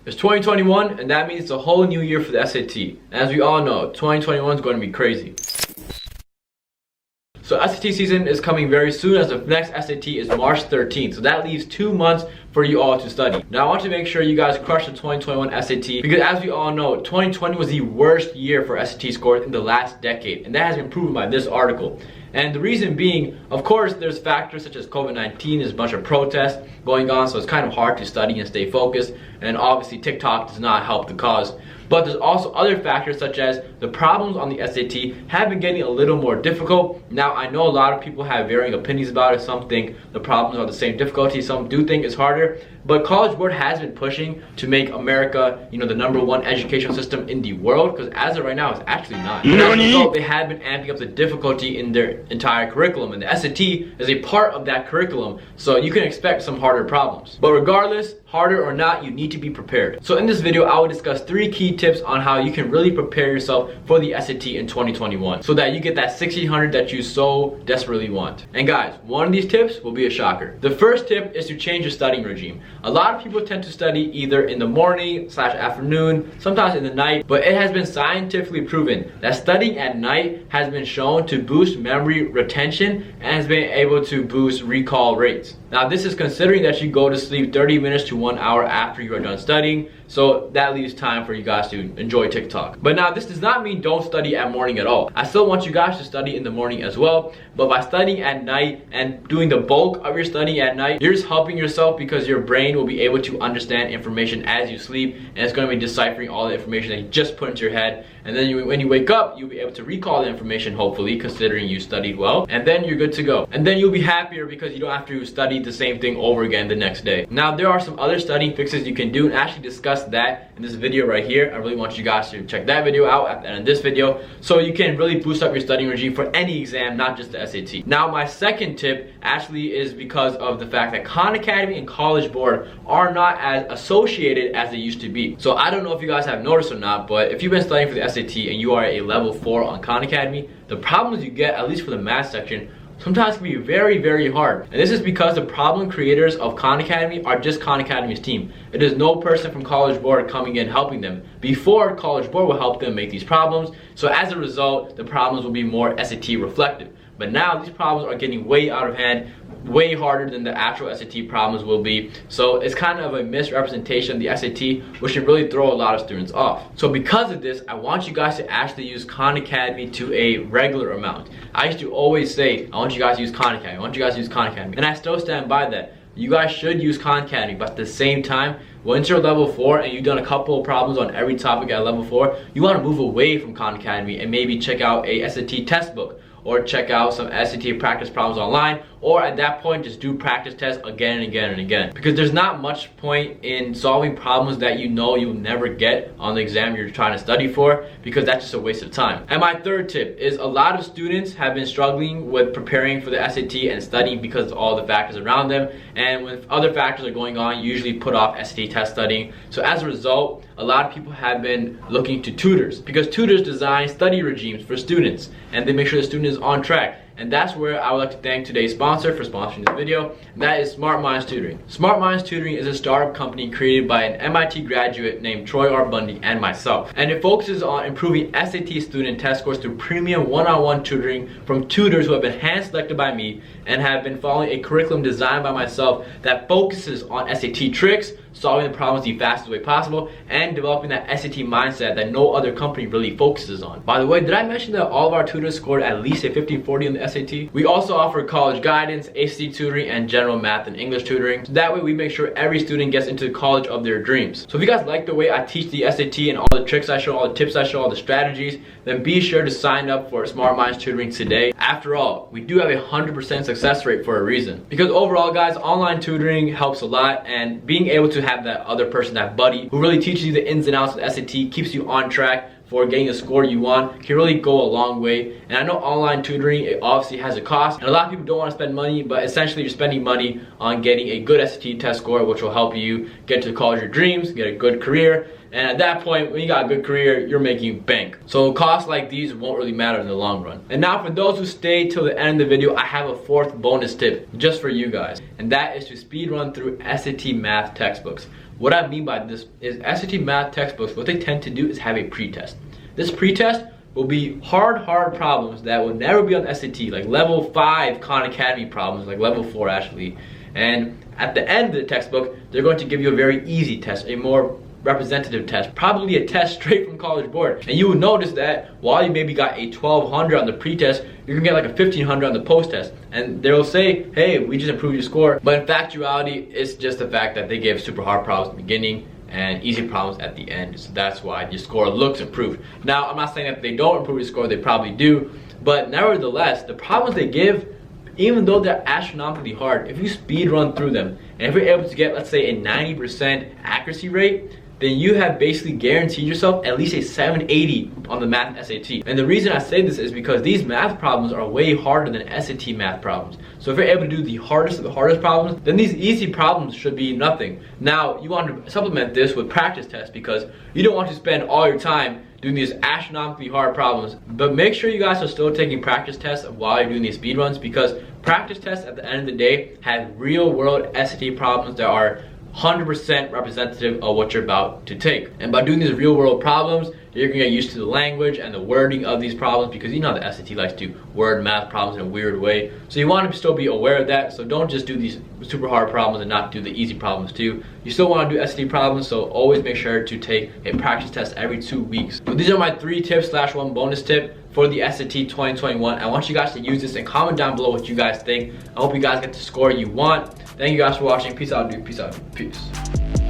It's 2021, and that means it's a whole new year for the SAT. And as we all know, 2021 is going to be crazy. So SAT season is coming very soon, as the next SAT is March 13th. So that leaves 2 months for you all to study. Now I want to make sure you guys crush the 2021 SAT, because as we all know, 2020 was the worst year for SAT scores in the last decade. And that has been proven by this article. And the reason being, of course, there's factors such as COVID-19, there's a bunch of protests going on, so it's kind of hard to study and stay focused. And obviously TikTok does not help the cause. But there's also other factors such as the problems on the SAT have been getting a little more difficult. Now I know a lot of people have varying opinions about it. Some think the problems are the same difficulty, some do think it's harder. But College Board has been pushing to make America, the #1 educational system in the world, because as of right now, it's actually not. And as a result, they have been amping up the difficulty in their entire curriculum, and the SAT is a part of that curriculum, so you can expect some harder problems. But regardless, harder or not, you need to be prepared. So in this video, I will discuss 3 key tips on how you can really prepare yourself for the SAT in 2021, so that you get that 1600 that you so desperately want. And guys, one of these tips will be a shocker. The first tip is to change your studying regime. A lot of people tend to study either in the morning/afternoon, sometimes in the night, but it has been scientifically proven that studying at night has been shown to boost memory retention and has been able to boost recall rates. Now this is considering that you go to sleep 30 minutes to 1 hour after you are done studying, so that leaves time for you guys to enjoy TikTok. But now this does not mean don't study at morning at all. I still want you guys to study in the morning as well, but by studying at night and doing the bulk of your studying at night, you're just helping yourself, because your brain will be able to understand information as you sleep, and it's going to be deciphering all the information that you just put into your head. And then when you wake up, you'll be able to recall the information, hopefully, considering you studied well, and then you're good to go. And then you'll be happier because you don't have to study the same thing over again the next day. Now there are some other studying fixes you can do, and actually discuss that in this video right here. I really want you guys to check that video out at the end of this video, so you can really boost up your studying regime for any exam, not just the SAT. Now my second tip actually is because of the fact that Khan Academy and College Board are not as associated as they used to be. So I don't know if you guys have noticed or not, but if you've been studying for the SAT and you are a level 4 on Khan Academy, the problems you get, at least for the math section, sometimes can be very, very hard. And this is because the problem creators of Khan Academy are just Khan Academy's team. It is no person from College Board coming in helping them. Before, College Board will help them make these problems, so as a result, the problems will be more SAT reflective. But now these problems are getting way out of hand, way harder than the actual SAT problems will be. So it's kind of a misrepresentation of the SAT, which can really throw a lot of students off. So because of this, I want you guys to actually use Khan Academy to a regular amount. I used to always say, I want you guys to use Khan Academy, I want you guys to use Khan Academy. And I still stand by that. You guys should use Khan Academy, but at the same time, once you're level 4 and you've done a couple of problems on every topic at level 4, you want to move away from Khan Academy and maybe check out a SAT test book, or check out some SAT practice problems online, or at that point just do practice tests again and again and again. Because there's not much point in solving problems that you know you'll never get on the exam you're trying to study for, because that's just a waste of time. And my third tip is, a lot of students have been struggling with preparing for the SAT and studying because of all the factors around them, and when other factors are going on, you usually put off SAT test studying. So as a result, a lot of people have been looking to tutors, because tutors design study regimes for students and they make sure the student is on track. And that's where I would like to thank today's sponsor for sponsoring this video, and that is Smart Minds Tutoring. Smart Minds Tutoring is a startup company created by an MIT graduate named Troy R. Bundy and myself. And it focuses on improving SAT student test scores through premium one-on-one tutoring from tutors who have been hand-selected by me and have been following a curriculum designed by myself that focuses on SAT tricks, solving the problems the fastest way possible, and developing that SAT mindset that no other company really focuses on. By the way, did I mention that all of our tutors scored at least a 1540 on the SAT? We also offer college guidance, ACT tutoring, and general math and English tutoring. So that way we make sure every student gets into the college of their dreams. So if you guys like the way I teach the SAT and all the tricks I show, all the tips I show, all the strategies, then be sure to sign up for Smart Minds Tutoring today. After all, we do have a 100% success rate for a reason. Because overall, guys, online tutoring helps a lot, and being able to have that other person, that buddy, who really teaches you the ins and outs of the SAT, keeps you on track for getting the score you want, can really go a long way. And I know online tutoring, it obviously has a cost, and a lot of people don't want to spend money, but essentially you're spending money on getting a good SAT test score, which will help you get to the college of your dreams, get a good career. And at that point, when you got a good career, you're making bank. So costs like these won't really matter in the long run. And now for those who stay till the end of the video, I have a 4th bonus tip just for you guys. And that is to speed run through SAT math textbooks. What I mean by this is SAT math textbooks, what they tend to do is have a pre-test. This pre-test will be hard problems that will never be on the SAT, like level 5 Khan Academy problems, like level 4 actually. And at the end of the textbook, they're going to give you a very easy test, a more representative test, probably a test straight from College Board. And you will notice that while you maybe got a 1200 on the pre-test, you're gonna get like a 1500 on the post-test. And they'll say, hey, we just improved your score. But in factuality, it's just the fact that they gave super hard problems in the beginning and easy problems at the end. So that's why your score looks improved. Now, I'm not saying that they don't improve your score, they probably do. But nevertheless, the problems they give, even though they're astronomically hard, if you speed run through them, and if you're able to get, let's say, a 90% accuracy rate, then you have basically guaranteed yourself at least a 780 on the math SAT. And the reason I say this is because these math problems are way harder than SAT math problems. So if you're able to do the hardest of the hardest problems, then these easy problems should be nothing. Now, you want to supplement this with practice tests because you don't want to spend all your time doing these astronomically hard problems. But make sure you guys are still taking practice tests while you're doing these speed runs, because practice tests at the end of the day have real world SAT problems that are 100% representative of what you're about to take. And by doing these real world problems, you're gonna get used to the language and the wording of these problems, because you know the SAT likes to word math problems in a weird way. So you want to still be aware of that. So don't just do these super hard problems and not do the easy problems too. You still want to do SAT problems, so always make sure to take a practice test every 2 weeks. So these are my 3 tips / 1 bonus tip for the SAT 2021. I want you guys to use this and comment down below what you guys think. I hope you guys get the score you want. Thank you guys for watching. Peace out, dude. Peace out. Peace.